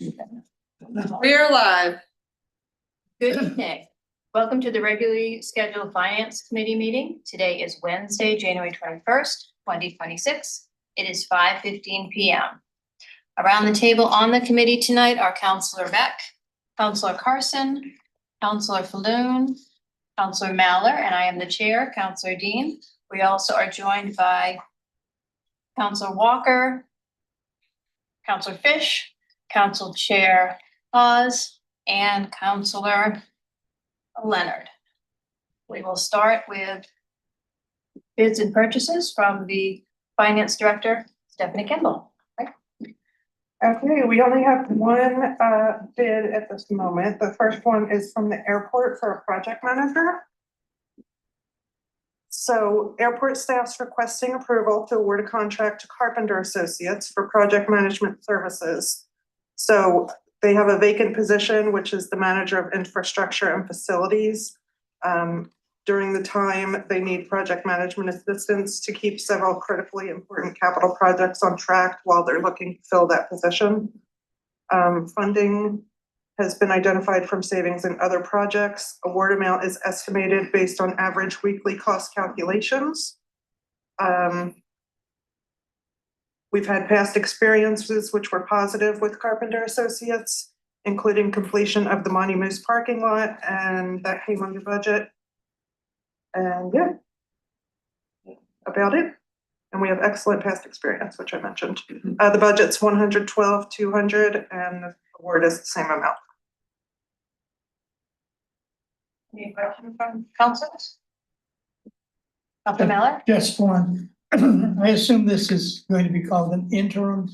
We are live. Good evening. Welcome to the regularly scheduled Finance Committee meeting. Today is Wednesday, January 21st, 2026. It is 5:15 p.m. Around the table on the committee tonight are Councillor Beck, Councillor Carson, Councillor Falloon, Councillor Maller, and I am the chair, Councillor Dean. We also are joined by Councillor Walker, Councillor Fish, Council Chair Hawes, and Councillor Leonard. We will start with bids and purchases from the Finance Director, Stephanie Kimball. Okay, we only have one bid at this moment. The first one is from the airport for a project manager. So airport staff's requesting approval to award a contract to Carpenter Associates for project management services. So they have a vacant position, which is the manager of infrastructure and facilities. During the time, they need project management assistance to keep several critically important capital projects on track while they're looking to fill that position. Funding has been identified from savings in other projects. Award amount is estimated based on average weekly cost calculations. We've had past experiences which were positive with Carpenter Associates, including completion of the Monty Moose parking lot, and that came under budget. And yeah, about it. And we have excellent past experience, which I mentioned. The budget's 112,200, and the award is the same amount. Any questions from councilors? Councilor Miller? Just one. I assume this is going to be called an interim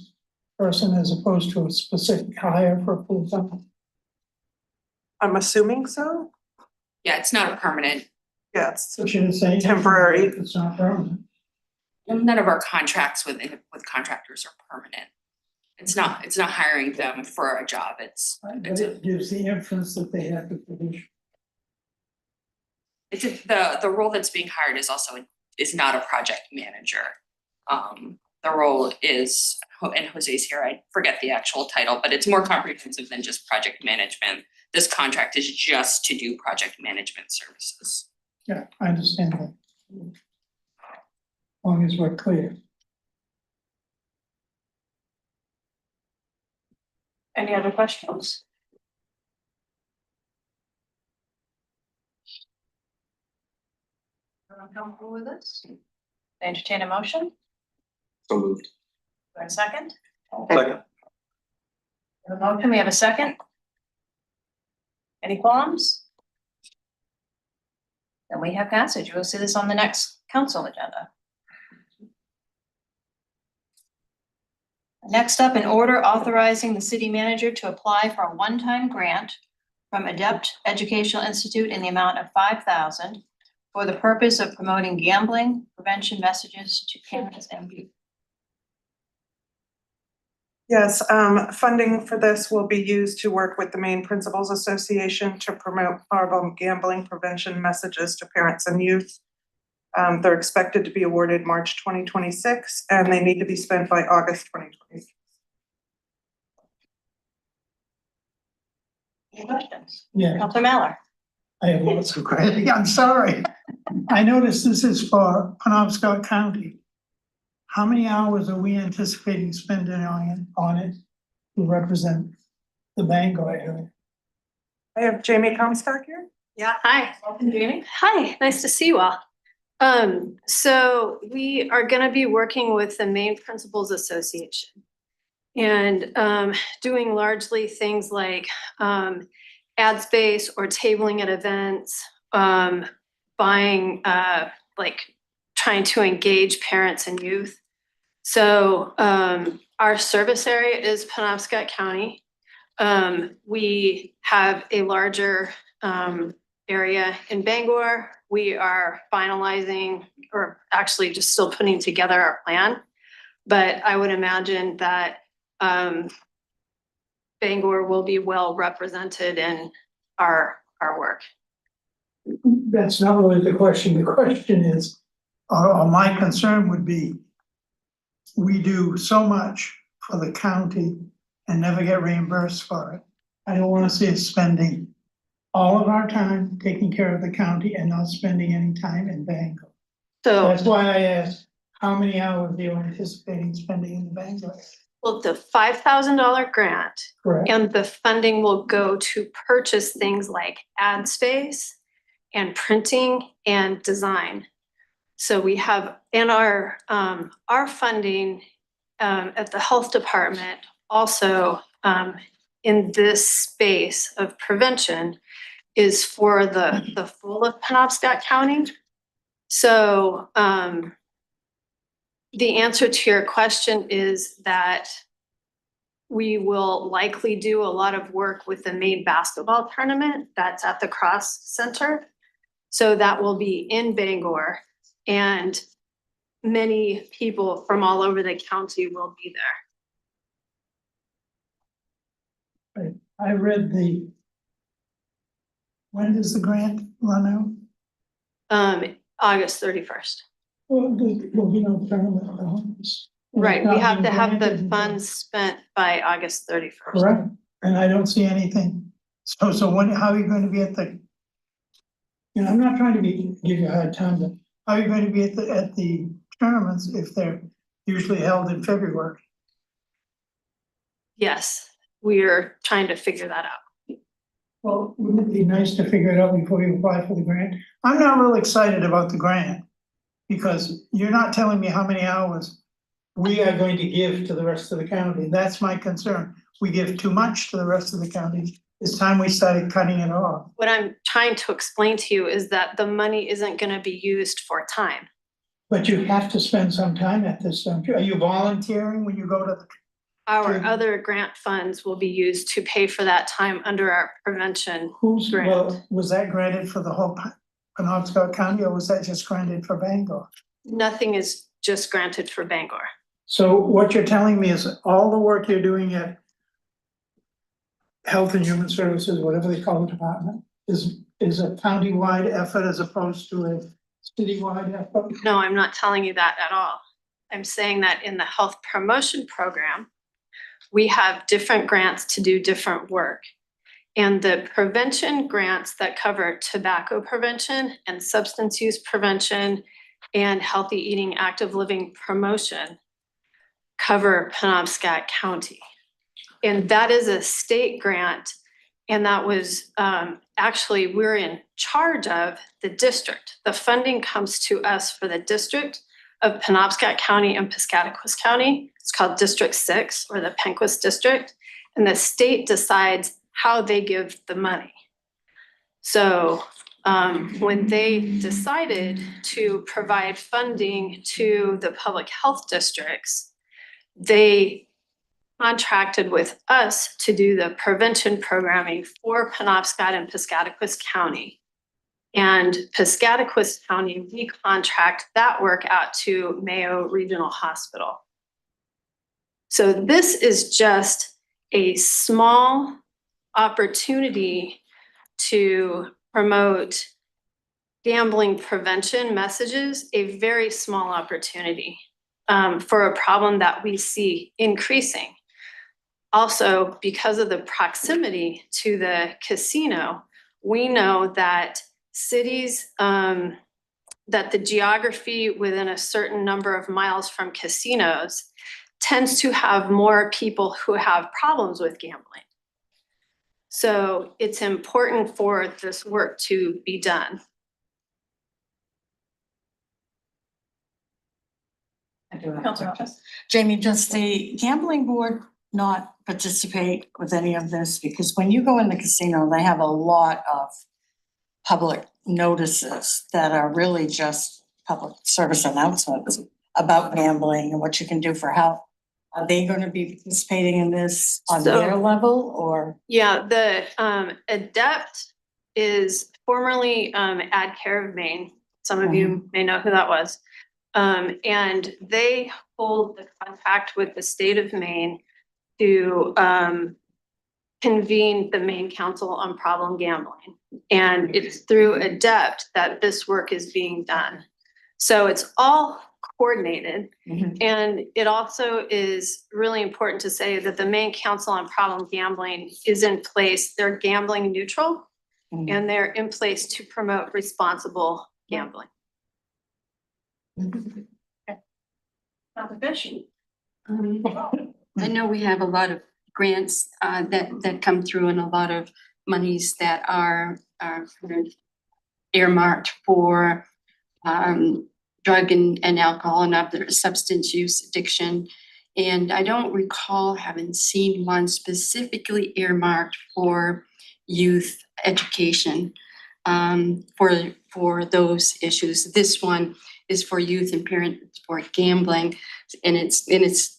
person as opposed to a specific hire for a full time. I'm assuming so. Yeah, it's not a permanent. Yes. So should it say Temporary. It's not permanent. None of our contracts with contractors are permanent. It's not hiring them for a job. It's But it gives the inference that they have to produce. the role that's being hired is not a project manager. The role is, and Jose's here, I forget the actual title, but it's more comprehensive than just project management. This contract is just to do project management services. Yeah, I understand that. As long as we're clear. Any other questions? Everyone comfortable with this? Entertain a motion? So moved. For a second? Second. The motion, we have a second? Any qualms? Then we have passage. We'll see this on the next council agenda. Next up, an order authorizing the city manager to apply for a one-time grant from Adept Educational Institute in the amount of $5,000 for the purpose of promoting gambling prevention messages to parents and youth. Yes, funding for this will be used to work with the Maine Principals Association to promote horrible gambling prevention messages to parents and youth. They're expected to be awarded March 2026, and they need to be spent by August 2026. Any questions? Yeah, Councilor Mallard? I have lots of questions. I'm sorry. I noticed this is for Penobscot County. How many hours are we anticipating spending on it to represent the Bangor area? I have Jamie Comstock here. Yeah, hi. Welcome, Jamie. Hi, nice to see you all. So we are gonna be working with the Maine Principals Association and doing largely things like ad space or tabling at events, buying like trying to engage parents and youth. So our service area is Penobscot County. We have a larger area in Bangor. We are finalizing, or actually just still putting together our plan. But I would imagine that Bangor will be well represented in our work. That's not really the question. The question is, or my concern would be, we do so much for the county and never get reimbursed for it. I don't wanna see us spending all of our time taking care of the county and not spending any time in Bangor. So, That's why I asked, how many hours are you anticipating spending in Bangor? well, the $5,000 grant Correct? and the funding will go to purchase things like ad space and printing and design. So we have in our funding at the health department also in this space of prevention is for the full of Penobscot County. So the answer to your question is that we will likely do a lot of work with the Maine basketball tournament that's at the Cross Center. So that will be in Bangor, and many people from all over the county will be there. I read when does the grant run out? August 31st. Well, there'll be no tournament at the homes. Right, we It's not have to being have the granted until- funds spent by August 31st. Correct, and I don't see anything. So when, how are you going to be at the? You know, I'm not trying to give you a hard time, but how are you going to be at the tournaments if they're usually held in February? Yes, we're trying to figure that out. Well, wouldn't it be nice to figure it out before you apply for the grant? I'm not real excited about the grant, because you're not telling me how many hours we are going to give to the rest of the county. That's my concern. We give too much to the rest of the county. It's time we started cutting it off. What I'm trying to explain to you is that the money isn't gonna be used for time. But you have to spend some time at this, don't you? Are you volunteering when you go to the? Our Good. other grant funds will be used to pay for that time under our prevention. Who's, well, Grant. was that granted for the whole Penobscot County, or was that just granted for Bangor? Nothing is just granted for Bangor. So what you're telling me is all the work you're doing at Health and Human Services, whatever they call the department, is a county-wide effort as opposed to a city-wide effort? No, I'm not telling you that at all. I'm saying that in the health promotion program, we have different grants to do different work. And the prevention grants that cover tobacco prevention and substance use prevention and healthy eating, active living promotion cover Penobscot County. And that is a state grant. And that was actually, we're in charge of the district. The funding comes to us for the district of Penobscot County and Piscataquis County. It's called District 6 or the Penquis District. And the state decides how they give the money. So when they decided to provide funding to the public health districts, they contracted with us to do the prevention programming for Penobscot and Piscataquis County. And Piscataquis County, we contract that work out to Mayo Regional Hospital. So this is just a small opportunity to promote gambling prevention messages, a very small opportunity for a problem that we see increasing. Also, because of the proximity to the casino, we know that cities, that the geography within a certain number of miles from casinos tends to have more people who have problems with gambling. So it's important for this work to be done. I do have a question. Jamie, does the gambling board not participate with any of this? Because when you go in the casino, they have a lot of public notices that are really just public service announcements about gambling and what you can do for help. Are they going to be participating in this on So- their level or? Yeah, the ADEPT is formerly Ad Care of Maine. Some of you may know who that was. And they hold the contract with the state of Maine to convene the Maine Council on Problem Gambling. And it's through ADEPT that this work is being done. So it's all coordinated. Mhm. And it also is really important to say that the Maine Council on Problem Gambling is in place. They're gambling neutral Mhm. and they're in place to promote responsible gambling. Dr. Fish? I know we have a lot of grants that come through and a lot of monies that are earmarked for drug and alcohol and other substance use addiction. And I don't recall having seen one specifically earmarked for youth education for those issues. This one is for youth and parents for gambling, and it's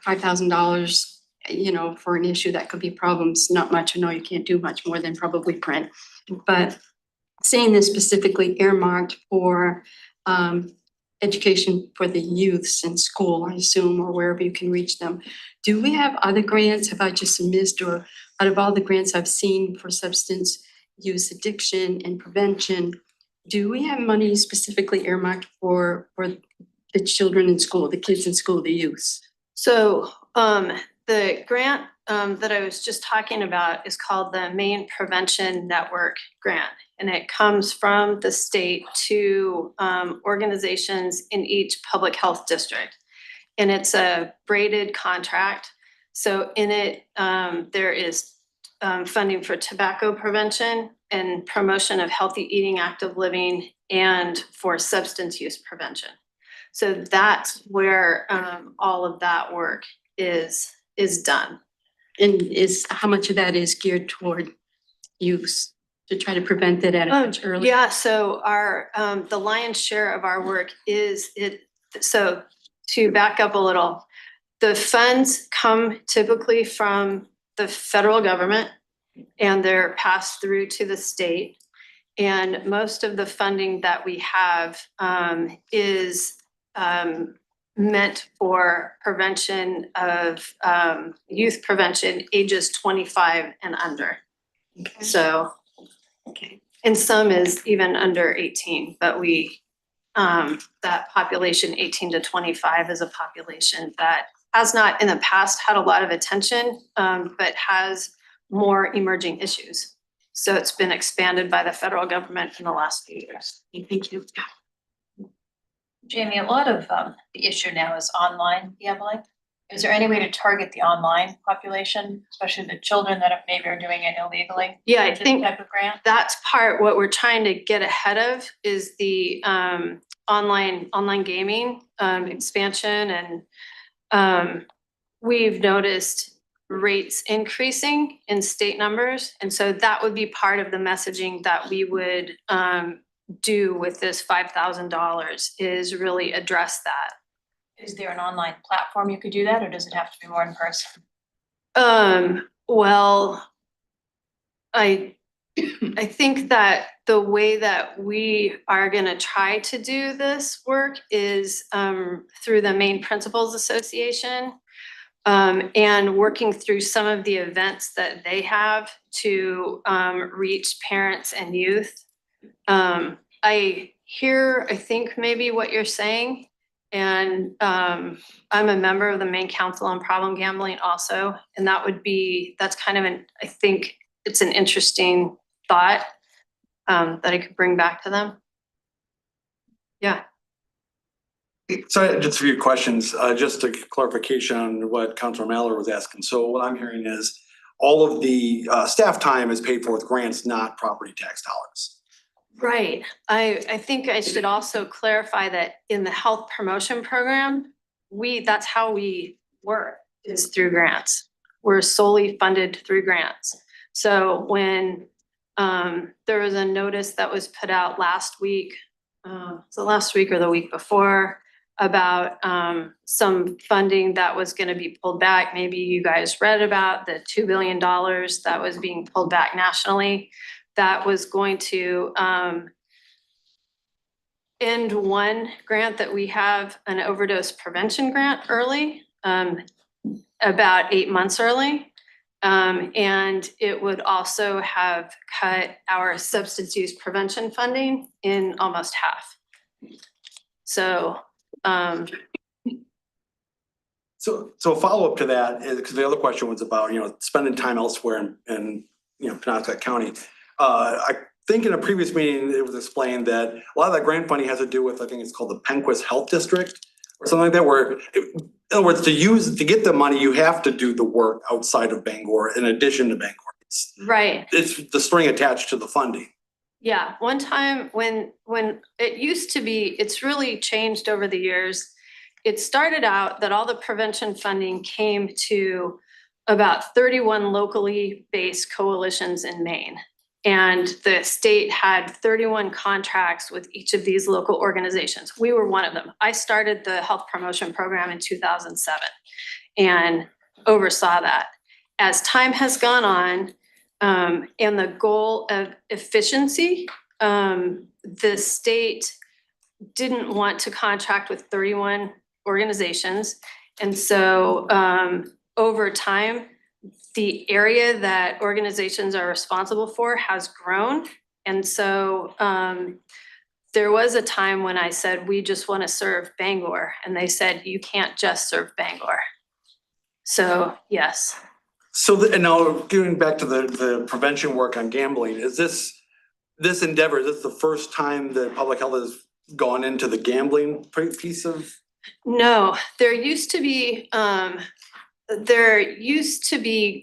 $5,000, you know, for an issue that could be problems, not much. I know you can't do much more than probably print, but seeing this specifically earmarked for education for the youths in school, I assume, or wherever you can reach them. Do we have other grants? Have I just missed, or out of all the grants I've seen for substance use addiction and prevention, do we have money specifically earmarked for the children in school, the kids in school, the youths? So the grant that I was just talking about is called the Maine Prevention Network Grant. And it comes from the state to organizations in each public health district. And it's a braided contract. So in it, there is funding for tobacco prevention and promotion of healthy eating, active living, and for substance use prevention. So that's where all of that work is done. And how much of that is geared toward youth to try to prevent it at a much earlier? Yeah, so our the lion's share of our work is it. So to back up a little, the funds come typically from the federal government and they're passed through to the state. And most of the funding that we have is meant for prevention of youth prevention ages 25 and under. Okay. So, Okay. and some is even under 18, but we, that population 18 to 25 is a population that has not in the past had a lot of attention, but has more emerging issues. So it's been expanded by the federal government in the last few years. Thank you. Jamie, a lot of the issue now is online gambling. Is there any way to target the online population, especially the children that maybe are doing it illegally? Yeah, I This think type of grant? that's what we're trying to get ahead of is the online gaming expansion, and we've noticed rates increasing in state numbers, and so that would be part of the messaging that we would do with this $5,000 is really address that. Is there an online platform you could do that, or does it have to be more in person? Well, I think that the way that we are gonna try to do this work is through the Maine Principals Association, and working through some of the events that they have to reach parents and youth. I hear, I think maybe what you're saying, and I'm a member of the Maine Council on Problem Gambling also, and that's kind of I think it's an interesting thought that I could bring back to them. Yeah. So just a few questions, just a clarification on what Councilor Mallor was asking. So what I'm hearing is all of the staff time is paid for with grants, not property tax dollars. Right. I think I should also clarify that in the health promotion program, that's how we work, is through grants. We're solely funded through grants. So when there was a notice that was put out last week, so last week or the week before, about some funding that was gonna be pulled back. Maybe you guys read about the $2 billion that was being pulled back nationally. That was going to end one grant that we have, an overdose prevention grant early, about 8 months early. And it would also have cut our substance use prevention funding in almost half. So So a follow-up to that is, because the other question was about, spending time elsewhere in Penobscot County. I think in a previous meeting, it was explained that a lot of that grant funding has to do with, I think it's called the Penquist Health District or something like that, where, in other words, to get the money, you have to do the work outside of Bangor in addition to Bangor. Right. It's the string attached to the funding. Yeah, one time when it used to be, it's really changed over the years. It started out that all the prevention funding came to about 31 locally based coalitions in Maine. And the state had 31 contracts with each of these local organizations. We were one of them. I started the health promotion program in 2007 and oversaw that. As time has gone on, and the goal of efficiency, the state didn't want to contract with 31 organizations. And so over time, the area that organizations are responsible for has grown. And so there was a time when I said, we just want to serve Bangor. And they said, you can't just serve Bangor. So yes. So, and now getting back to the prevention work on gambling, is this endeavor, is this the first time that public health has gone into the gambling piece of? No, there used to be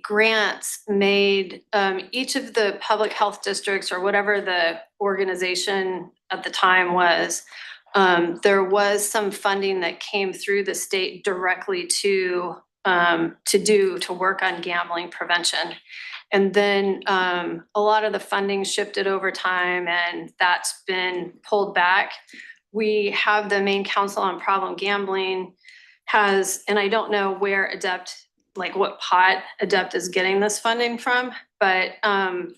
grants made, each of the public health districts or whatever the organization at the time was, there was some funding that came through the state directly to work on gambling prevention. And then a lot of the funding shifted over time and that's been pulled back. We have the Maine Council on Problem Gambling has, and I don't know where ADEPT, like what pot ADEPT is getting this funding from, but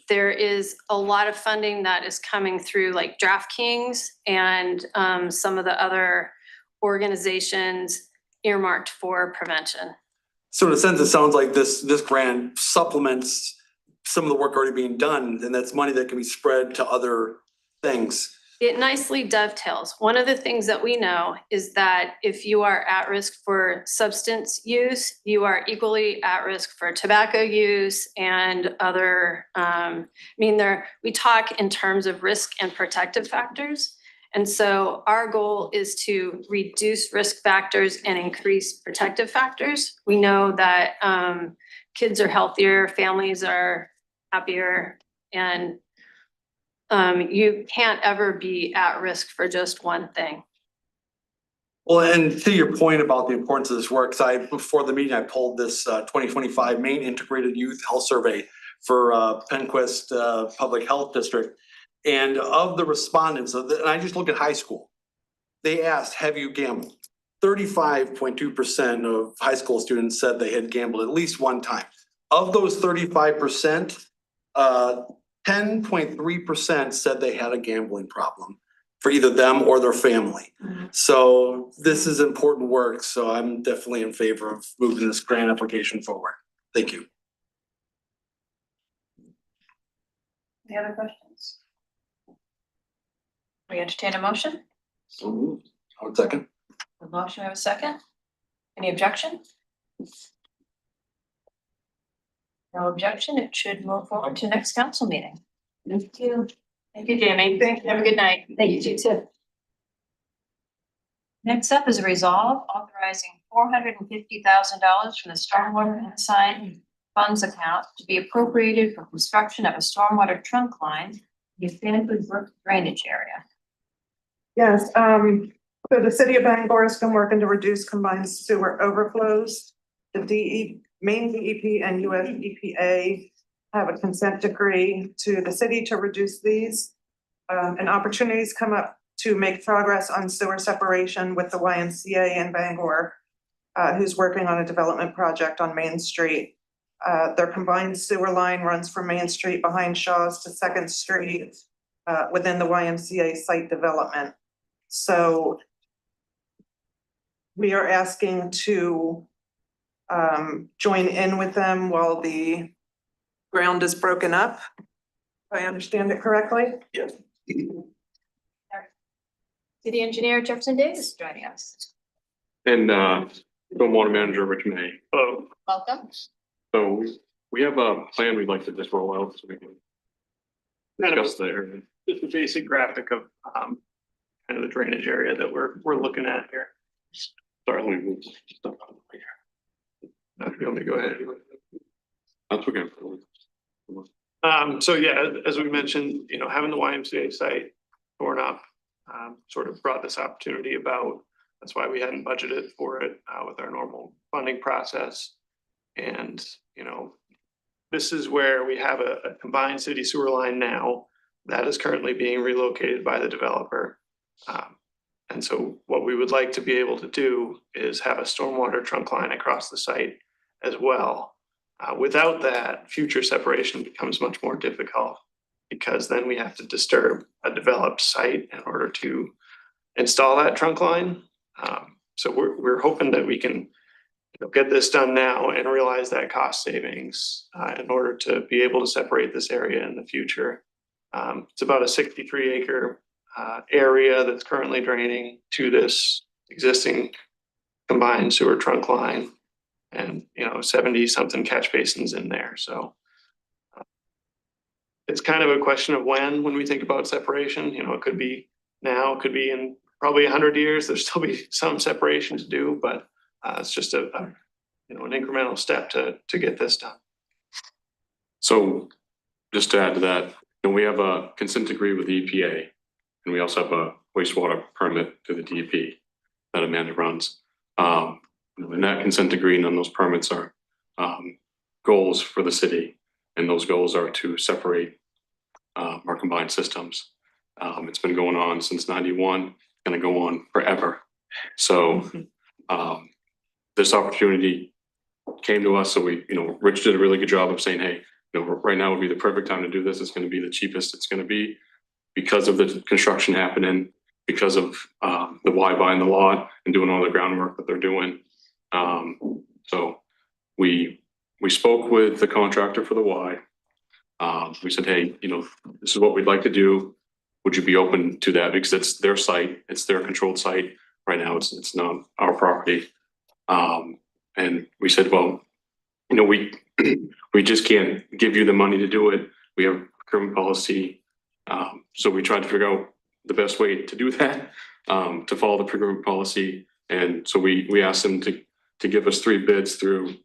there is a lot of funding that is coming through like DraftKings and some of the other organizations earmarked for prevention. So in a sense, it sounds like this grant supplements some of the work already being done, and that's money that can be spread to other things. It nicely dovetails. One of the things that we know is that if you are at risk for substance use, you are equally at risk for tobacco use and other, we talk in terms of risk and protective factors. And so our goal is to reduce risk factors and increase protective factors. We know that kids are healthier, families are happier, and you can't ever be at risk for just one thing. Well, and to your point about the importance of this work, before the meeting, I pulled this 2025 Maine Integrated Youth Health Survey for Penquist Public Health District. And of the respondents, and I just look at high school, they asked, have you gambled? 35.2% of high school students said they had gambled at least one time. Of those 35%, 10.3% said they had a gambling problem for either them or their family. So this is important work. So I'm definitely in favor of moving this grant application forward. Thank you. Any other questions? We entertain a motion? So moved. I would second. The motion, have a second? Any objection? No objection, it should move forward to next council meeting. Thank you. Thank you, Jamie. Have a good night. Thank you too. Next up is a resolve authorizing $450,000 from the Stormwater Unassigned Funds account to be appropriated for construction of a stormwater trunk line in the Sanford Brook drainage area. Yes, so the city of Bangor has been working to reduce combined sewer overflows. The Maine DEP and US EPA have a consent decree to the city to reduce these. And opportunities come up to make progress on sewer separation with the YMCA in Bangor, who's working on a development project on Main Street. Their combined sewer line runs from Main Street behind Shaw's to 2nd Street within the YMCA site development. So we are asking to join in with them while the ground is broken up. If I understand it correctly? Yes. City Engineer Jefferson Davis joining us. And stormwater manager Rich May. Oh, Welcome. So we have a plan we'd like to just roll out so we can discuss there. just a basic graphic of kind of the drainage area that we're looking at here. Sorry, let me move stuff out of the way here. If you want me to go ahead. That's okay. So yeah, as we mentioned, having the YMCA site torn up, sort of brought this opportunity about. That's why we hadn't budgeted for it, with our normal funding process. And, this is where we have a combined city sewer line now that is currently being relocated by the developer. And so what we would like to be able to do is have a stormwater trunk line across the site as well. Without that, future separation becomes much more difficult because then we have to disturb a developed site in order to install that trunk line. So we're hoping that we can get this done now and realize that cost savings in order to be able to separate this area in the future. It's about a 63-acre area that's currently draining to this existing combined sewer trunk line, and 70-something catch basins in there. So it's kind of a question of when we think about separation. It could be now, it could be in probably 100 years. There's still be some separation to do, but it's just an incremental step to get this done. So just to add to that, we have a consent decree with the EPA, and we also have a wastewater permit to the DEP that Amanda runs. And that consent decree and those permits are goals for the city, and those goals are to separate our combined systems. It's been going on since '91, going to go on forever. So this opportunity came to us. So we, Rich did a really good job of saying, hey, right now would be the perfect time to do this. It's going to be the cheapest it's going to be because of the construction happening, because of the Y buying the lot and doing all the groundwork that they're doing. So we spoke with the contractor for the Y. We said, hey, this is what we'd like to do. Would you be open to that? Because it's their site, it's their controlled site. Right now, it's not our property. And we said, well, we just can't give you the money to do it. We have procurement policy. So we tried to figure out the best way to do that, to follow the procurement policy. And so we asked them to give us 3 bids through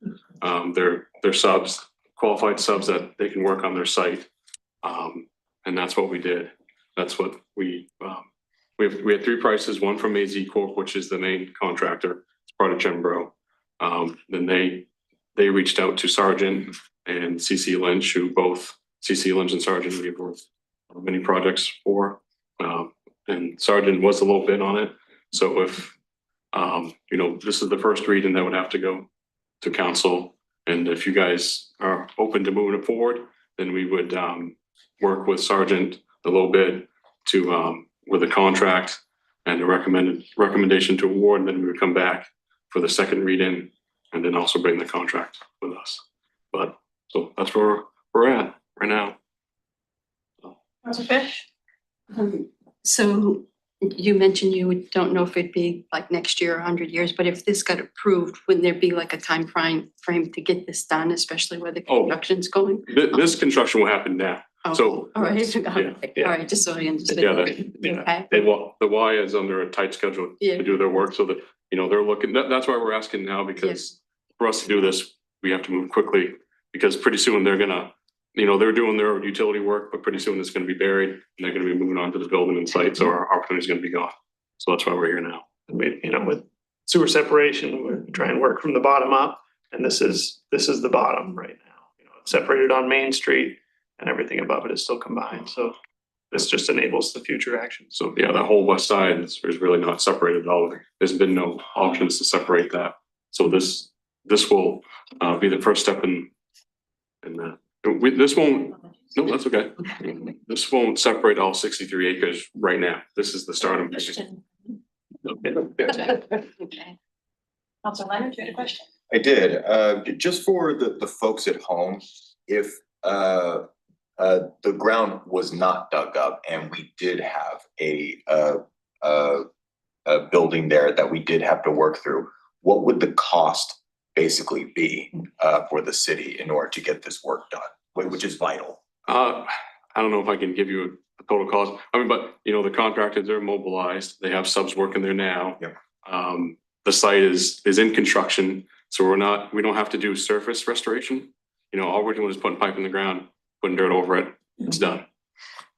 their subs, qualified subs that they can work on their site. And that's what we did. That's what we had 3 prices, one from AZ Corp, which is the main contractor. It's part of Chembro. Then they reached out to Sargent and CC Lynch, who both CC Lynch and Sargent we have worked on many projects for. And Sargent was a little bit on it. So if this is the first reading that would have to go to council, and if you guys are open to moving it forward, then we would work with Sargent a little bit to with a contract and a recommendation to award, and then we would come back for the second reading and then also bring the contract with us. But so that's where we're at right now. So you mentioned you don't know if it'd be like next year or 100 years, but if this got approved, wouldn't there be like a time frame to get this done, especially where the construction's going? This construction will happen now. Oh, So all right, all right, just so I understood. Okay. the Y is under a tight schedule Yeah. to do their work, so that, they're looking, that's why we're asking now, because for us to do this, we have to move quickly, because pretty soon they're gonna, they're doing their utility work, but pretty soon it's gonna be buried and they're gonna be moving on to the building and site, so our opportunity is gonna be gone. So that's why we're here now. With sewer separation, we try and work from the bottom up, and this is the bottom right now. It's separated on Main Street, and everything above it is still combined. So this just enables the future action. So yeah, that whole west side is really not separated at all. There's been no options to separate that. So this will be the first step in that. This won't, no, that's okay. This won't separate all 63 acres right now. This is the starting point. Okay. Councilor Leonard, you had a question? I did, just for the folks at home, if the ground was not dug up and we did have a building there that we did have to work through, what would the cost basically be for the city in order to get this work done, which is vital? I don't know if I can give you a total cost. I mean, but you know, the contractors, they're mobilized. They have subs working there now. Yep. The site is in construction, so we don't have to do surface restoration. You know, all we're doing is putting pipe in the ground, putting dirt over it. It's done.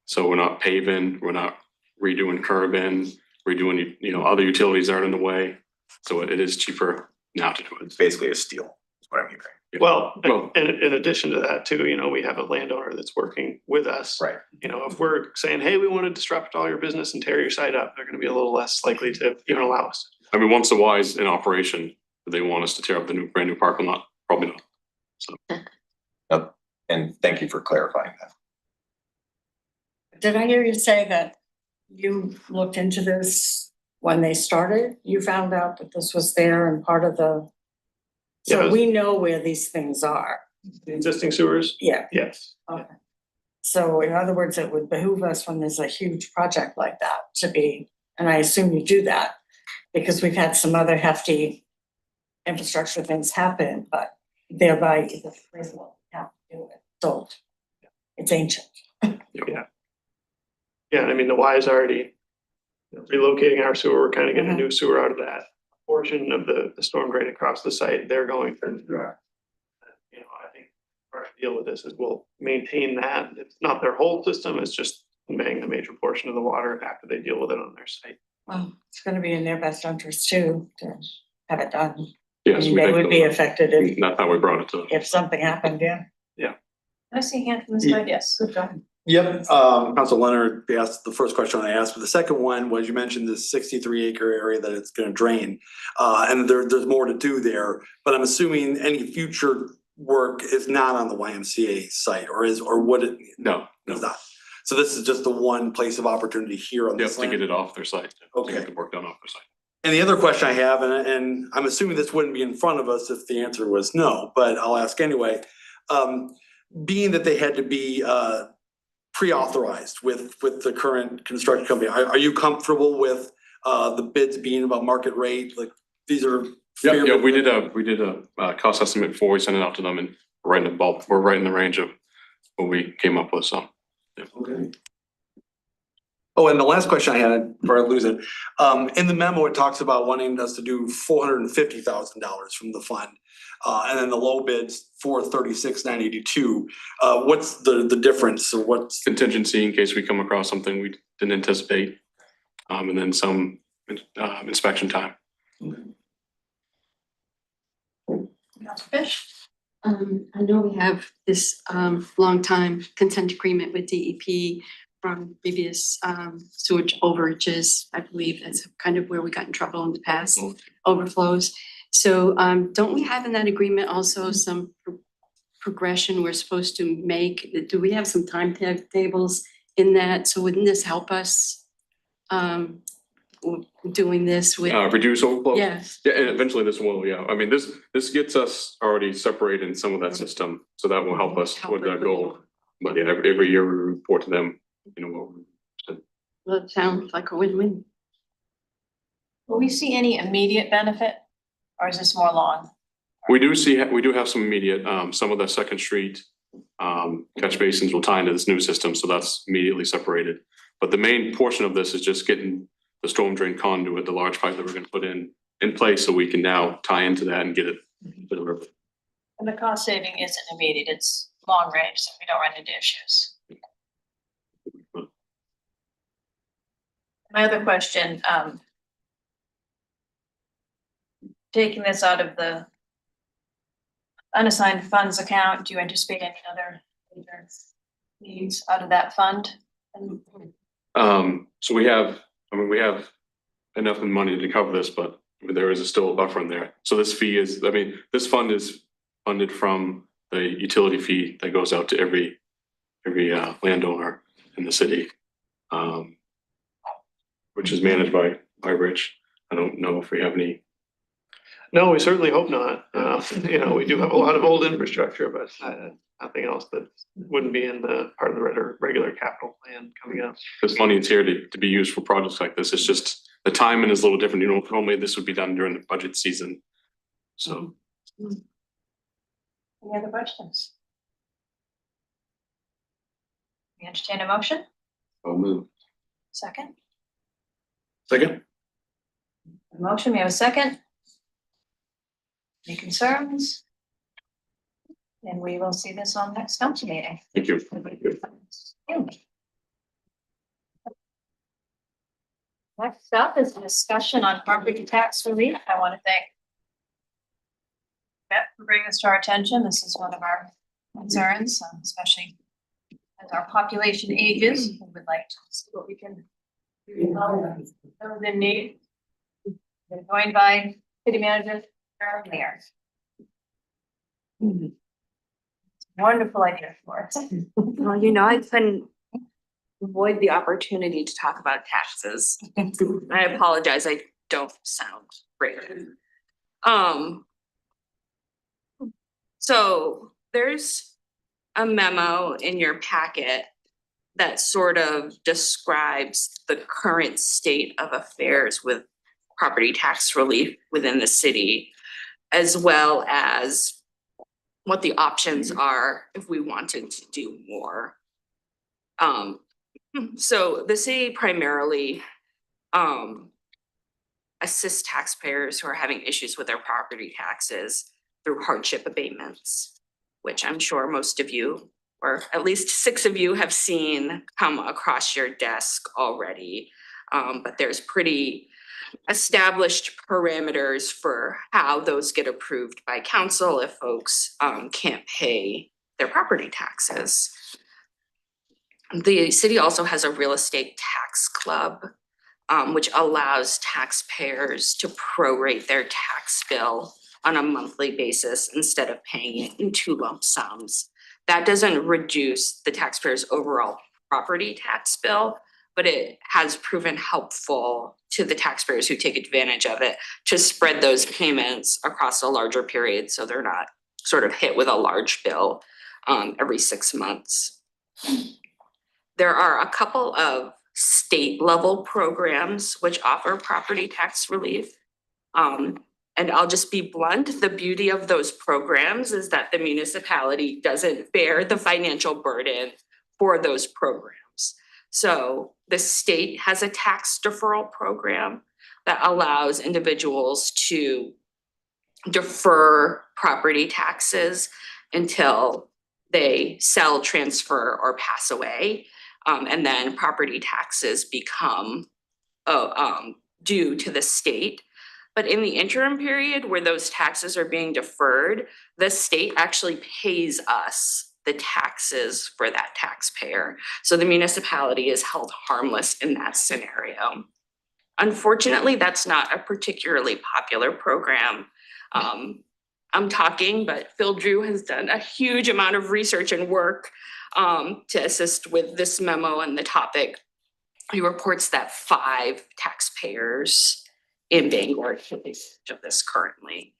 So we're not paving, we're not redoing curbing, redoing, you know, other utilities that are in the way. So it is cheaper now to do it. It's basically a steal, is what I'm hearing. Well, Well- in addition to that too, you know, we have a landowner that's working with us. Right. You know, if we're saying, hey, we want to disrupt all your business and tear your site up, they're gonna be a little less likely to even allow us. I mean, once the Y's in operation, do they want us to tear up the brand new parking lot? Probably not. So. And thank you for clarifying that. Did I hear you say that you looked into this when they started? You found out that this was there and part of the. So Yes. we know where these things are. The existing sewers, Yeah, yes. okay. So in other words, it would behoove us when there's a huge project like that to be, and I assume you do that. Because we've had some other hefty infrastructure things happen, but thereby either freeze what we have to do it, sold. It's ancient. Yeah, and I mean, the Y is already relocating our sewer, we're kind of getting a new sewer out of that portion of the storm drain across the site, they're going through. You know, I think our deal with this is we'll maintain that, it's not their whole system, it's just conveying the major portion of the water after they deal with it on their site. Well, it's gonna be in their best interest too, to have it done. Yes. we They think would be so. affected if, That's how we brought it to. if something happened, yeah. Can I see a hand from the side? Yes, good job. Yep, Council Leonard asked the first question I asked, but the second one was you mentioned this 63-acre area that it's gonna drain. And there's more to do there, but I'm assuming any future work is not on the YMCA site or would it? No, It's no. not. So this is just the one place of opportunity here on They this have to land? get it off their site. To Okay. get the work done off their site. And the other question I have, and I'm assuming this wouldn't be in front of us if the answer was no, but I'll ask anyway. Being that they had to be pre-authorized with the current construction company, are you comfortable with the bids being about market rate? Like, these are. Yeah, we did a cost estimate before we sent it out to them, and we're right in the range of what we came up with, so. Yeah. Okay. Oh, and the last question I had, before I lose it, in the memo, it talks about wanting us to do $450,000 from the fund. And then the low bid's $436,982. What's the difference or what's? Contingency in case we come across something we didn't anticipate. And then some inspection time. Fish? I know we have this long time consent agreement with DEP from previous sewage overages. I believe that's kind of where we got in trouble in the past, overflows. So don't we have in that agreement also some progression we're supposed to make? Do we have some timetables in that? So wouldn't this help us doing this with? Reduce overflow? Yes. Yeah, and eventually this will, yeah. I mean, this gets us already separated in some of that system, so that will help us with that goal. But yeah, every year we report to them, you know, what we. Well, it sounds like a win-win. Will we see any immediate benefit or is this more long? We do have some immediate, some of the Second Street catch basins will tie into this new system, so that's immediately separated. But the main portion of this is just getting the storm drain conduit, the large pipe that we're gonna put in place, so we can now tie into that and get it to the river. And the cost saving isn't immediate, it's long range, so we don't run into issues. My other question, taking this out of the unassigned funds account, do you anticipate any other major needs out of that fund? So we have enough money to cover this, but there is still a buffer in there. So this fee is, this fund is funded from the utility fee that goes out to every landowner in the city. Which is managed by Rich. I don't know if we have any. No, we certainly hope not. You know, we do have a lot of old infrastructure, but nothing else that wouldn't be in the part of the regular capital plan coming up. This money is here to be used for projects like this. It's just the timing is a little different. You know, normally this would be done during the budget season. So Any other questions? We entertain a motion? I'll move. Second? Second? Motion, we have a second? Any concerns? And we will see this on next council meeting. Thank you. Thank you. Next up is a discussion on property tax relief. I want to thank Beth for bringing this to our attention. This is one of our concerns, especially as our population ages. We would like to see what we can do within need. We're joined by City Manager Carol Mayer. Wonderful idea for us. Well, you know, I couldn't avoid the opportunity to talk about taxes. I apologize, I don't sound great. So there's a memo in your packet that sort of describes the current state of affairs with property tax relief within the city, as well as what the options are if we wanted to do more. So the city primarily assists taxpayers who are having issues with their property taxes through hardship abatements, which I'm sure most of you, or at least 6 of you, have seen come across your desk already. But there's pretty established parameters for how those get approved by council if folks can't pay their property taxes. The city also has a real estate tax club, which allows taxpayers to prorate their tax bill on a monthly basis instead of paying it in 2 lump sums. That doesn't reduce the taxpayer's overall property tax bill, but it has proven helpful to the taxpayers who take advantage of it to spread those payments across a larger period so they're not sort of hit with a large bill every 6 months. There are a couple of state level programs which offer property tax relief. And I'll just be blunt, the beauty of those programs is that the municipality doesn't bear the financial burden for those programs. So the state has a tax deferral program that allows individuals to defer property taxes until they sell, transfer, or pass away. And then property taxes become due to the state. But in the interim period where those taxes are being deferred, the state actually pays us the taxes for that taxpayer. So the municipality is held harmless in that scenario. Unfortunately, that's not a particularly popular program. I'm talking, but Phil Drew has done a huge amount of research and work to assist with this memo and the topic. He reports that 5 taxpayers in Bangor take advantage of this currently.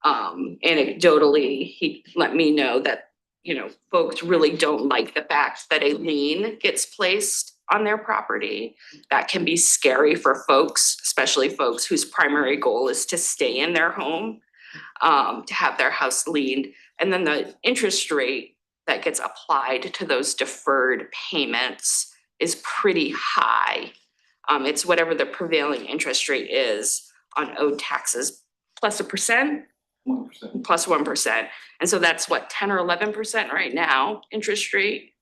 Anecdotally, he let me know that, you know, folks really don't like the fact that a lien gets placed on their property. That can be scary for folks, especially folks whose primary goal is to stay in their home, to have their house liened. And then the interest rate that gets applied to those deferred payments is pretty high. It's whatever the prevailing interest rate is on owed taxes plus 1%, 1%. plus 1%. And so that's what, 10 or 11% right now, interest rate.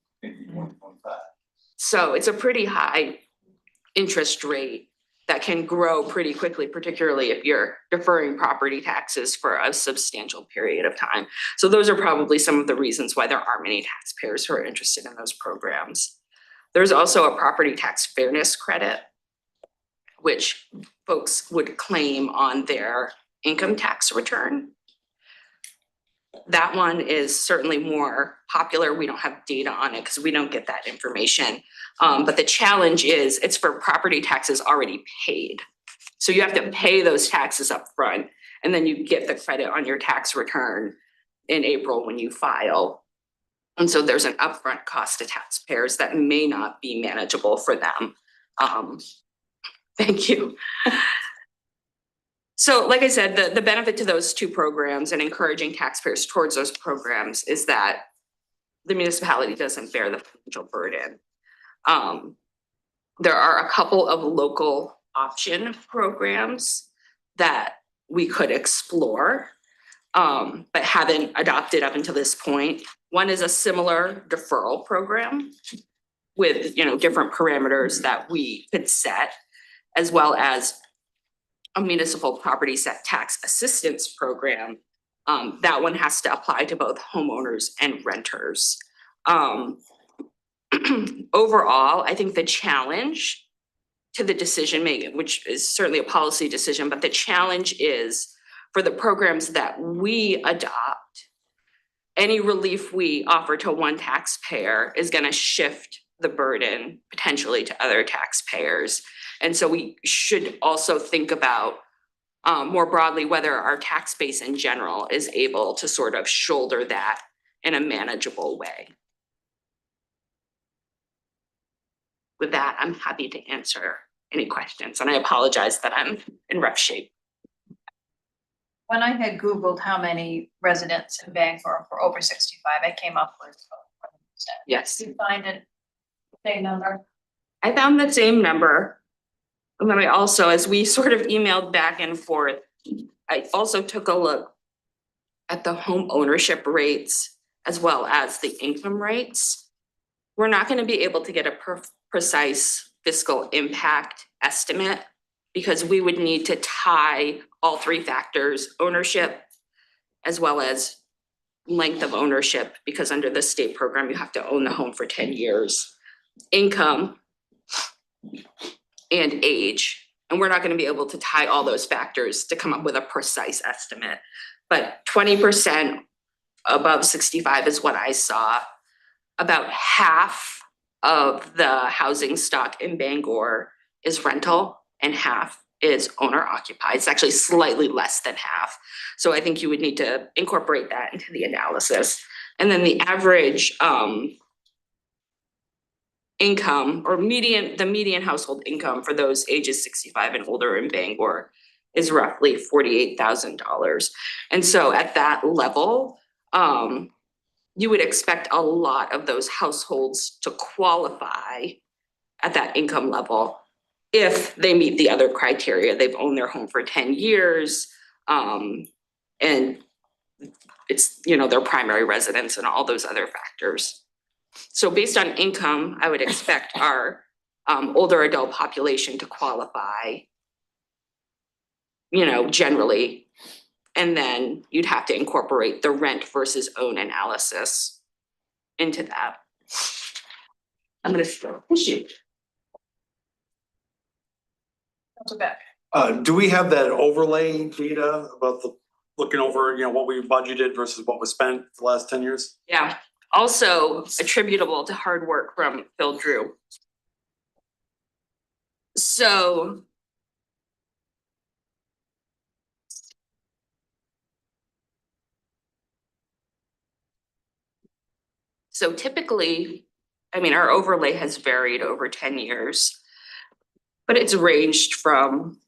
So it's a pretty high interest rate that can grow pretty quickly, particularly if you're deferring property taxes for a substantial period of time. So those are probably some of the reasons why there aren't many taxpayers who are interested in those programs. There's also a property tax fairness credit, which folks would claim on their income tax return. That one is certainly more popular. We don't have data on it because we don't get that information. But the challenge is it's for property taxes already paid. So you have to pay those taxes up front, and then you get the credit on your tax return in April when you file. And so there's an upfront cost to taxpayers that may not be manageable for them. Thank you. So like I said, the benefit to those two programs and encouraging taxpayers towards those programs is that the municipality doesn't bear the financial burden. There are a couple of local option programs that we could explore, but haven't adopted up until this point. One is a similar deferral program with, different parameters that we could set, as well as a municipal property tax assistance program. That one has to apply to both homeowners and renters. Overall, I think the challenge to the decision making, which is certainly a policy decision, but the challenge is for the programs that we adopt, any relief we offer to one taxpayer is going to shift the burden potentially to other taxpayers. And so we should also think about more broadly whether our tax base in general is able to sort of shoulder that in a manageable way. With that, I'm happy to answer any questions, and I apologize that I'm in rough shape. When I had Googled how many residents in Bangor were over 65, I came up with 20%. Yes, Did you find it? Same number? I found the same number. And then I also, as we sort of emailed back and forth, I also took a look at the home ownership rates as well as the income rates. We're not going to be able to get a precise fiscal impact estimate because we would need to tie all three factors: ownership, as well as length of ownership, because under the state program, you have to own the home for 10 years, income, and age. And we're not going to be able to tie all those factors to come up with a precise estimate. But 20% above 65 is what I saw. About half of the housing stock in Bangor is rental and half is owner occupied. It's actually slightly less than half. So I think you would need to incorporate that into the analysis. And then the average income or the median household income for those ages 65 and older in Bangor is roughly $48,000. And so at that level, you would expect a lot of those households to qualify at that income level if they meet the other criteria. They've owned their home for 10 years, and it's, their primary residence and all those other factors. So based on income, I would expect our older adult population to qualify, generally. And then you'd have to incorporate the rent versus own analysis into that. I'm going to throw a sheet. Councilor Beck. Do we have that overlay data about looking over, what we budgeted versus what was spent for the last 10 years? Yeah, also attributable to hard work from Phil Drew. So typically, our overlay has varied over 10 years, but it's ranged from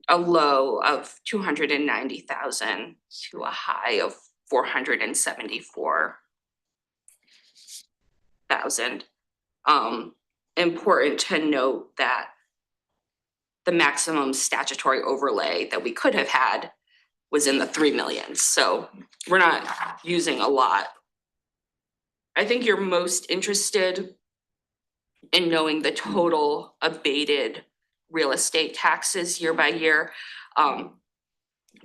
a low of 290,000 to a high of 474,000. Important to note that the maximum statutory overlay that we could have had was in the 3 million. So we're not using a lot. I think you're most interested in knowing the total abated real estate taxes year by year.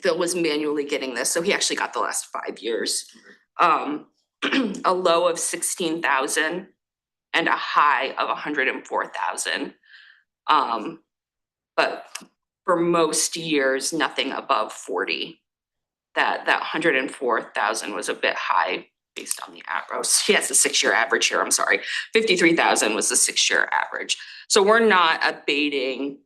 Phil was manually getting this, so he actually got the last 5 years. A low of 16,000 and a high of 104,000. But for most years, nothing above 40. That 104,000 was a bit high based on the arrows. Yes, the 6-year average here, I'm sorry. 53,000 was the 6-year average. So we're not abating.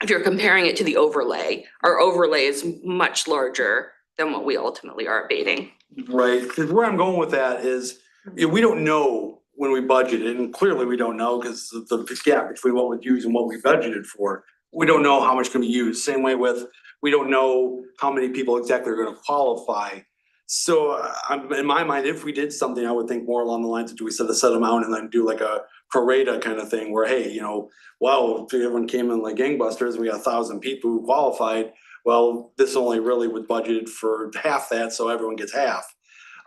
If you're comparing it to the overlay, our overlay is much larger than what we ultimately are abating. Right, because where I'm going with that is, we don't know when we budgeted, and clearly we don't know because the gap between what we use and what we budgeted for. we don't know how much can be used. Same way with, we don't know how many people exactly are gonna qualify. So I'm, in my mind, if we did something, I would think more along the lines of, do we set a set amount and then do like a pro rata kind of thing where, hey, you know, wow, if everyone came in like gangbusters, we got 1,000 people who qualified. Well, this only really was budgeted for half that, so everyone gets half.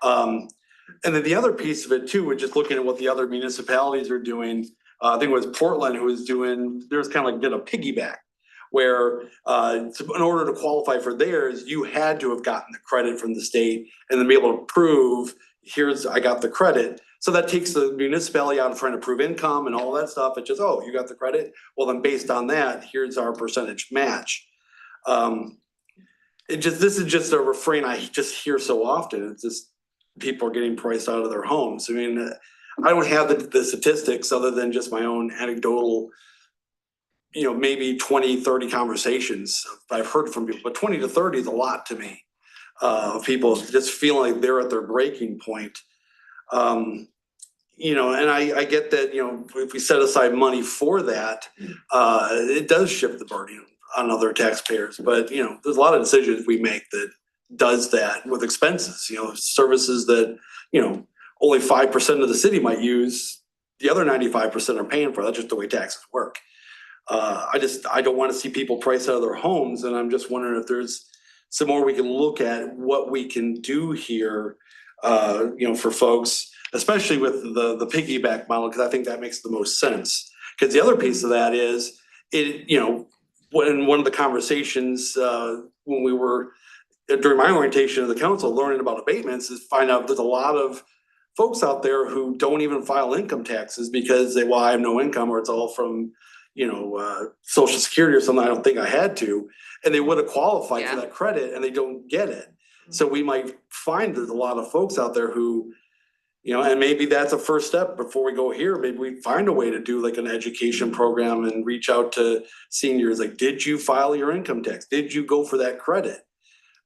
And then the other piece of it too, was just looking at what the other municipalities are doing. I think it was Portland who was doing, there's kind of like did a piggyback. Where in order to qualify for theirs, you had to have gotten the credit from the state and then be able to prove, here's, I got the credit. So that takes the municipality out of trying to prove income and all that stuff. It's just, oh, you got the credit? Well, then based on that, here's our percentage match. This is just a refrain I just hear so often. It's just people are getting priced out of their homes. I mean, I don't have the statistics other than just my own anecdotal, you know, maybe 20, 30 conversations I've heard from people, but 20 to 30 is a lot to me. People just feeling like they're at their breaking point. You know, and I get that, you know, if we set aside money for that, it does shift the burden on other taxpayers. But, you know, there's a lot of decisions we make that does that with expenses, you know, services that, you know, only 5% of the city might use, the other 95% are paying for. That's just the way taxes work. I don't want to see people priced out of their homes, and I'm just wondering if there's some more we can look at what we can do here, you know, for folks, especially with the piggyback model, because I think that makes the most sense. Because the other piece of that is, it, you know, when one of the conversations when we were during my orientation of the council learning about abatements is find out there's a lot of folks out there who don't even file income taxes because they, well, I have no income, or it's all from, you know, Social Security or something. I don't think I had to, and they would have qualified for that credit and they don't get it. So we might find there's a lot of folks out there who, you know, and maybe that's a first step before we go here. Maybe we find a way to do like an education program and reach out to seniors. Like, did you file your income tax? Did you go for that credit?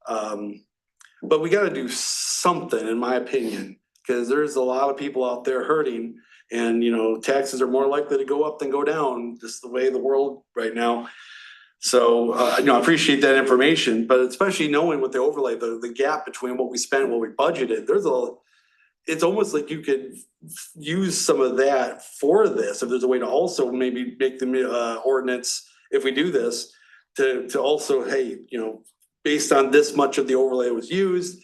But we got to do something, in my opinion, because there's a lot of people out there hurting. And, you know, taxes are more likely to go up than go down, just the way the world right now. So, you know, I appreciate that information, but especially knowing what the overlay, the gap between what we spent and what we budgeted, it's almost like you could use some of that for this. If there's a way to also maybe make the ordinance, if we do this, to also, hey, you know, based on this much of the overlay was used,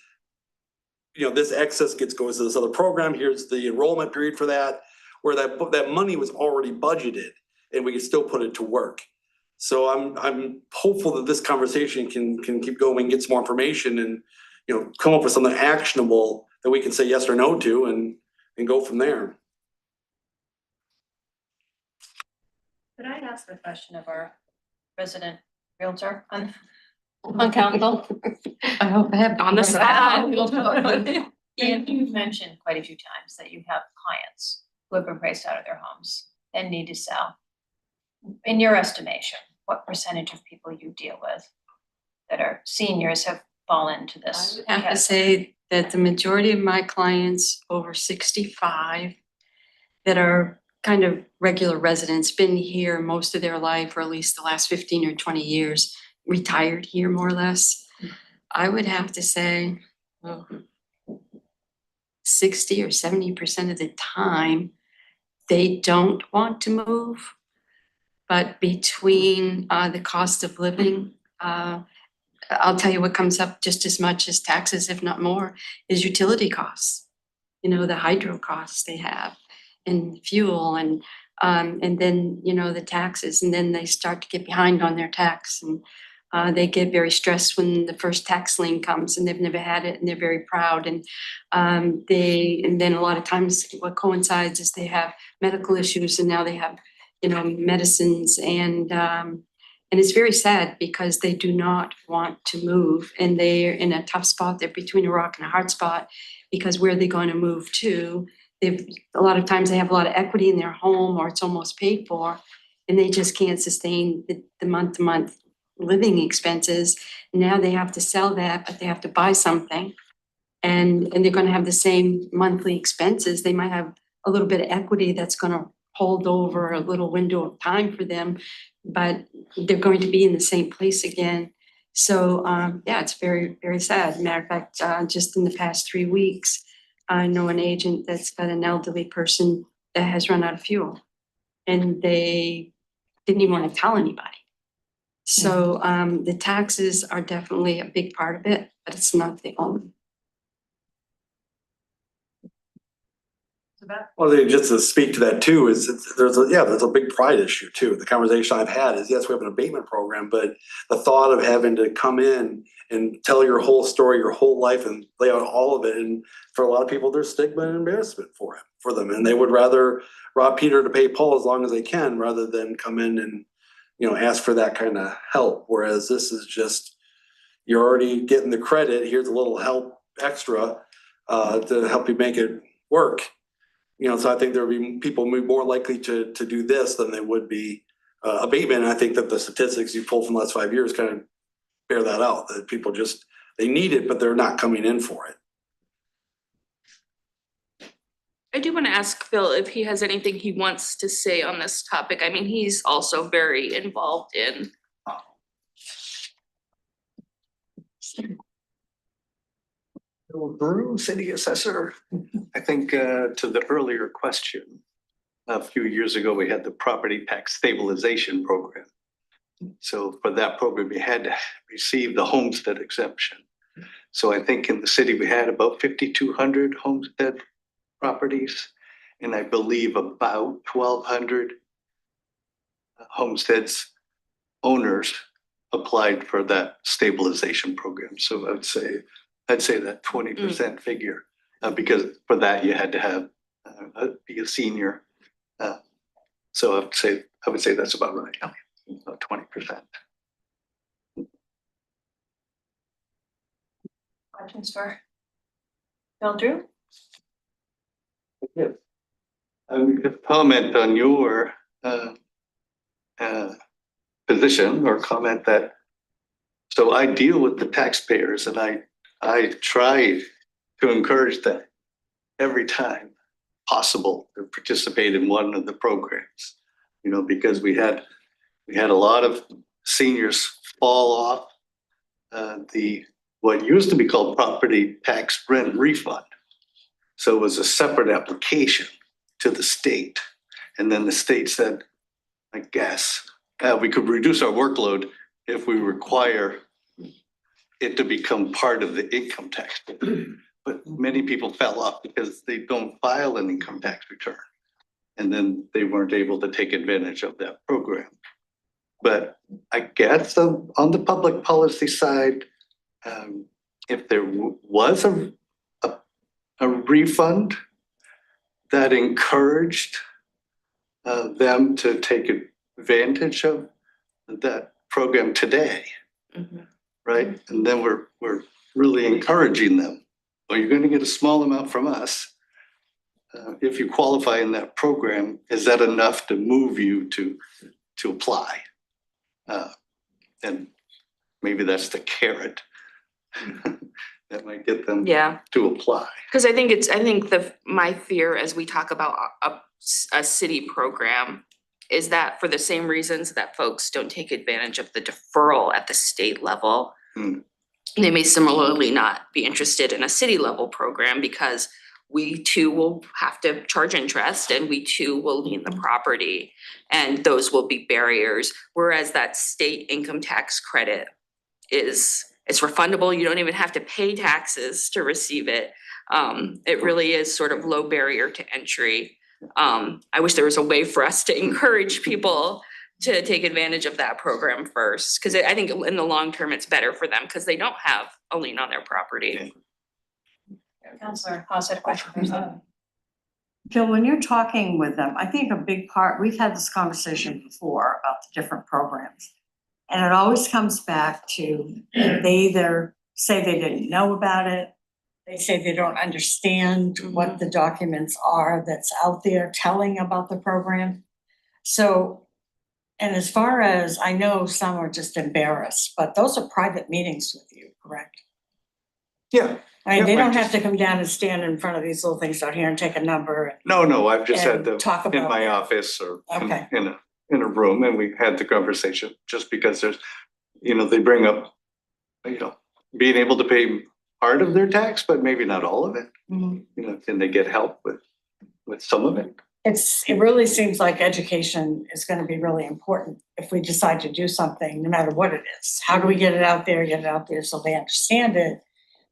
you know, this excess goes to this other program. Here's the enrollment period for that, where that money was already budgeted and we can still put it to work. So I'm hopeful that this conversation can keep going, get some more information, and, you know, come up with something actionable that we can say yes or no to and go from there. Could I ask a question of our resident realtor on council? I hope I have. On the spot. And you've mentioned quite a few times that you have clients who have been priced out of their homes and need to sell. In your estimation, what percentage of people you deal with that are seniors have fallen into this? I would have to say that the majority of my clients over 65 that are kind of regular residents, been here most of their life, or at least the last 15 or 20 years, retired here more or less. I would have to say 60 or 70% of the time, they don't want to move. But between the cost of living, I'll tell you what comes up just as much as taxes, if not more, is utility costs. You know, the hydro costs they have, and fuel, and then, you know, the taxes, and then they start to get behind on their tax, and they get very stressed when the first tax lien comes and they've never had it, and they're very proud, and then a lot of times what coincides is they have medical issues, and now they have, you know, medicines, and it's very sad because they do not want to move, and they're in a tough spot. They're between a rock and a hard spot, because where are they going to move to? A lot of times they have a lot of equity in their home, or it's almost paid for, and they just can't sustain the month-to-month living expenses. Now they have to sell that, but they have to buy something, and they're going to have the same monthly expenses. They might have a little bit of equity that's going to hold over a little window of time for them, but they're going to be in the same place again. So, yeah, it's very, very sad. Matter of fact, just in the past 3 weeks, I know an agent that's got an elderly person that has run out of fuel. And they didn't even want to tell anybody. So, the taxes are definitely a big part of it, but it's not the only. Well, just to speak to that too, there's a big pride issue too. The conversation I've had is, yes, we have an abatement program, but the thought of having to come in and tell your whole story, your whole life and lay out all of it. And for a lot of people, there's stigma and embarrassment for them. And they would rather rob Peter to pay Paul as long as they can, rather than come in and, ask for that kind of help. Whereas this is just, you're already getting the credit. Here's a little help extra to help you make it work. So I think there would be people more likely to do this than they would be abatement. And I think that the statistics you pull from the last 5 years kind of bear that out, that people they need it, but they're not coming in for it. I do want to ask Phil if he has anything he wants to say on this topic. I mean, he's also very involved in. Bill Brew, City Assessor. I think to the earlier question, a few years ago, we had the property tax stabilization program. So for that program, we had to receive the homestead exemption. So I think in the city, we had about 5,200 homestead properties. And I believe about 1,200 homesteads owners applied for that stabilization program. So I'd say that 20% figure, because for that you had to have be a senior. So I would say that's about right, about 20%. Questions for Bill Drew? Yes. I would just comment on your position, or comment that, so I deal with the taxpayers, and I try to encourage them every time possible to participate in one of the programs, because we had a lot of seniors fall off what used to be called property tax rent refund. So it was a separate application to the state. And then the state said, I guess, we could reduce our workload if we require it to become part of the income tax. But many people fell off because they don't file an income tax return. And then they weren't able to take advantage of that program. But I guess on the public policy side, if there was a refund that encouraged them to take advantage of that program today, right? And then we're really encouraging them. Well, you're going to get a small amount from us. If you qualify in that program, is that enough to move you to apply? And maybe that's the carrot that might get them to apply. Because I think my fear as we talk about a city program is that for the same reasons that folks don't take advantage of the deferral at the state level, they may similarly not be interested in a city level program, because we too will have to charge interest and we too will lien the property, and those will be barriers. Whereas that state income tax credit it's refundable. You don't even have to pay taxes to receive it. It really is sort of low barrier to entry. I wish there was a way for us to encourage people to take advantage of that program first, because I think in the long term, it's better for them because they don't have a lien on their property. Counselor Haas had a question for you. Jill, when you're talking with them, I think a big part, we've had this conversation before about the different programs. And it always comes back to, they either say they didn't know about it, they say they don't understand what the documents are that's out there telling about the program. So, and as far as I know, some are just embarrassed, but those are private meetings with you, correct? Yeah. I mean, they don't have to come down and stand in front of these little things out here and take a number. No, I've just had them talk in about my that. office or Okay. in a in a room and we had the conversation, just because there's, they bring up, being able to pay part of their tax, but maybe not all of it. Can they get help with some of it? It really seems like education is gonna be really important if we decide to do something, no matter what it is. How do we get it out there so they understand it,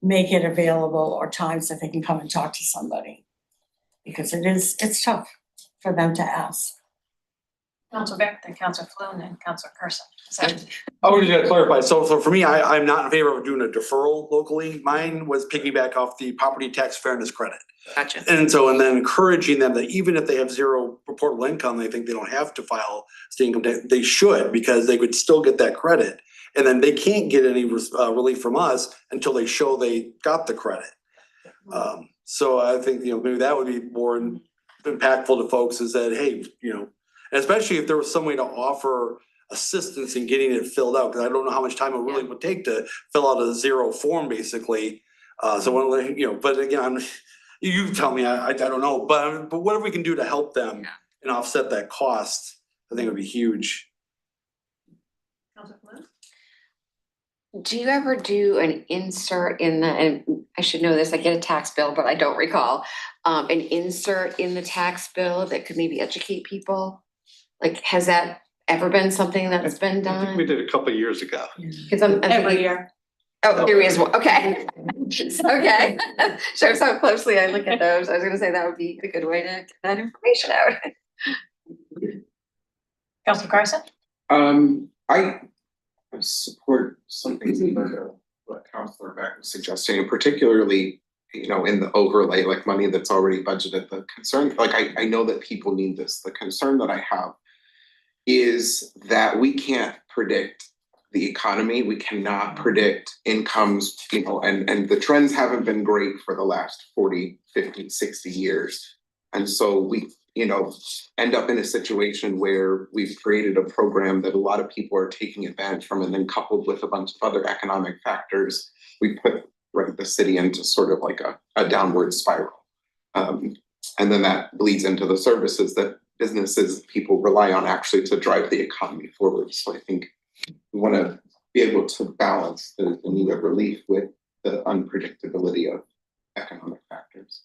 make it available, or times that they can come and talk to somebody? Because it's tough for them to ask. Council Beck, then Council Flown, and Council Carson. Is that- I was just gonna clarify, so for me, I'm not in favor of doing a deferral locally. Mine was piggyback off the property tax fairness credit. Gotcha. And then encouraging them that even if they have zero reportable income, they think they don't have to file state income tax, they should, because they could still get that credit. And then they can't get any relief from us until they show they got the credit. So I think, maybe that would be more impactful to folks, is that, hey, and especially if there was some way to offer assistance in getting it filled out, because I don't know how much time it really would take to fill out a zero form, basically. But again, you tell me, I don't know, but whatever we can do to help them and offset that cost, I think would be huge. Council Flown? Do you ever do an insert in the, and I should know this, I get a tax bill, but I don't recall, an insert in the tax bill that could maybe educate people? Like, has that ever been something that's been I think we done? did a couple of years ago. Cause I'm thinking, year. oh, there is one, okay. Okay, shows how closely I look at those. I was gonna say that would be a good way to get that information out. Council Carson? I support something similar to what Councilor Beck was suggesting, and particularly, in the overlay, like money that's already budgeted. The concern, like I know that people need this. The concern that I have is that we can't predict the economy. We cannot predict incomes, and the trends haven't been great for the last 40, 50, 60 years. And so we, end up in a situation where we've created a program that a lot of people are taking advantage from, and then coupled with a bunch of other economic factors, we put the city into sort of like a downward spiral. And then that bleeds into the services that businesses, people rely on actually to drive the economy forward. So I think we want to be able to balance the need of relief with the unpredictability of economic factors.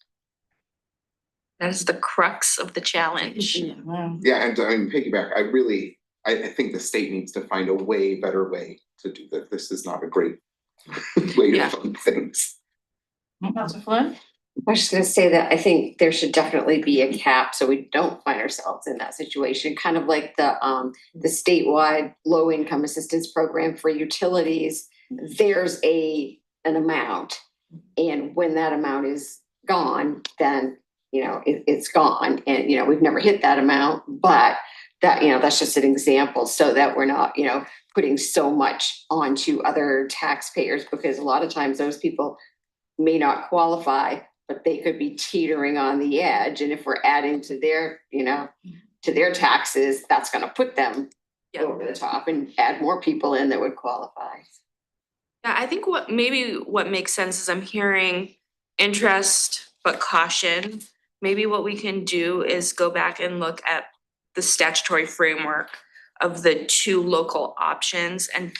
That is the crux of the challenge. Yeah, and I mean, piggyback, I think the state needs to find a way better way to do that. This is not a great way to fund things. Council Flown? I was just gonna say that I think there should definitely be a cap so we don't find ourselves in that situation, kind of like the statewide low income assistance program for utilities. There's an amount, and when that amount is gone, then it's gone, and we've never hit that amount, but that that's just an example, so that we're not putting so much onto other taxpayers, because a lot of times those people may not qualify, but they could be teetering on the edge, and if we're adding to their to their taxes, that's going to put them over the top and add more people in that would qualify. Yeah, I think what makes sense is I'm hearing interest but caution. Maybe what we can do is go back and look at the statutory framework of the two local options and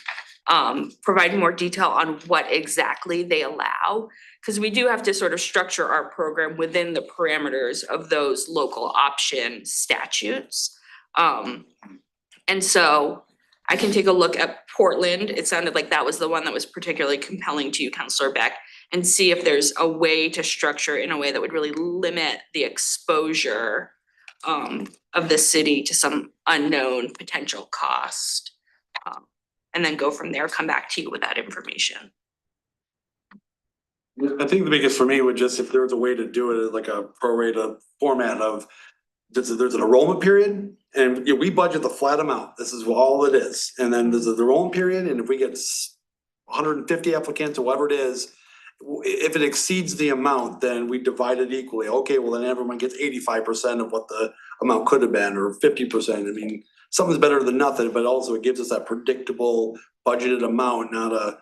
provide more detail on what exactly they allow. Because we do have to sort of structure our program within the parameters of those local option statutes. And so I can take a look at Portland. It sounded like that was the one that was particularly compelling to you, Councilor Beck, and see if there's a way to structure in a way that would really limit the exposure of the city to some unknown potential cost. And then go from there, come back to you with that information. I think the biggest for me would just, if there was a way to do it like a prorata format of, there's an enrollment period, and we budget the flat amount. This is all it is. And then there's an enrollment period, and if we get 150 applicants or whatever it is, if it exceeds the amount, then we divide it equally. Okay, well then everyone gets 85% of what the amount could have been, or 50%. I mean, something's better than nothing, but also it gives us that predictable budgeted amount, not a,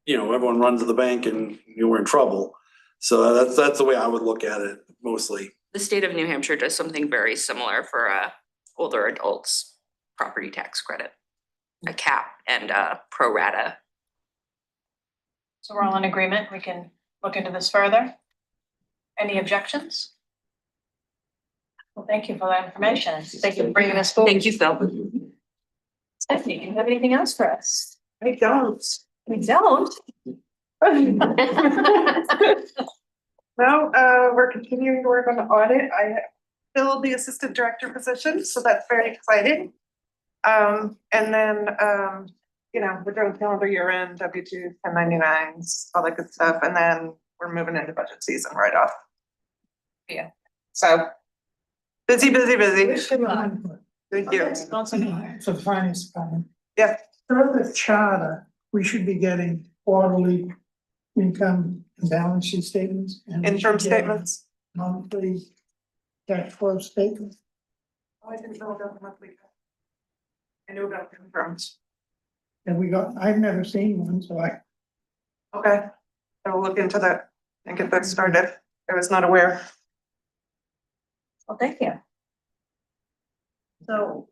everyone runs to the bank and we're in trouble. So that's the way I would look at it mostly. The state of New Hampshire does something very similar for older adults. property tax credit. A cap and a pro rata. So we're all in agreement. We can look into this further. Any objections? Well, thank you for that information. Thank you for bringing us forward. Thank you, Phil. Stephanie, do you have anything else for us? I don't. We don't. No, we're continuing to work on the audit. I filled the assistant director position, so that's very exciting. And then, we're doing calendar year end, W-2, 1099s, all that good stuff, and then we're moving into budget season right off. Yeah, so busy. Thank you. For the finance department. Yeah. For the charter, we should be getting quarterly income and balance sheet statements. And we Interim should get statements. monthly cash flow statements. Oh, I didn't know about the monthly. I knew about confirms. And I've never seen one, so Okay, I will look into that and get that started. I was not aware. Well, thank you. So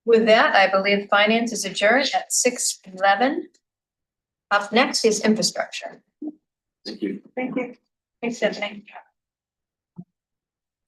with that, I believe finance is adjourned at 6:11. Up next is infrastructure. Thank you. Thank you. Thanks, Stephanie.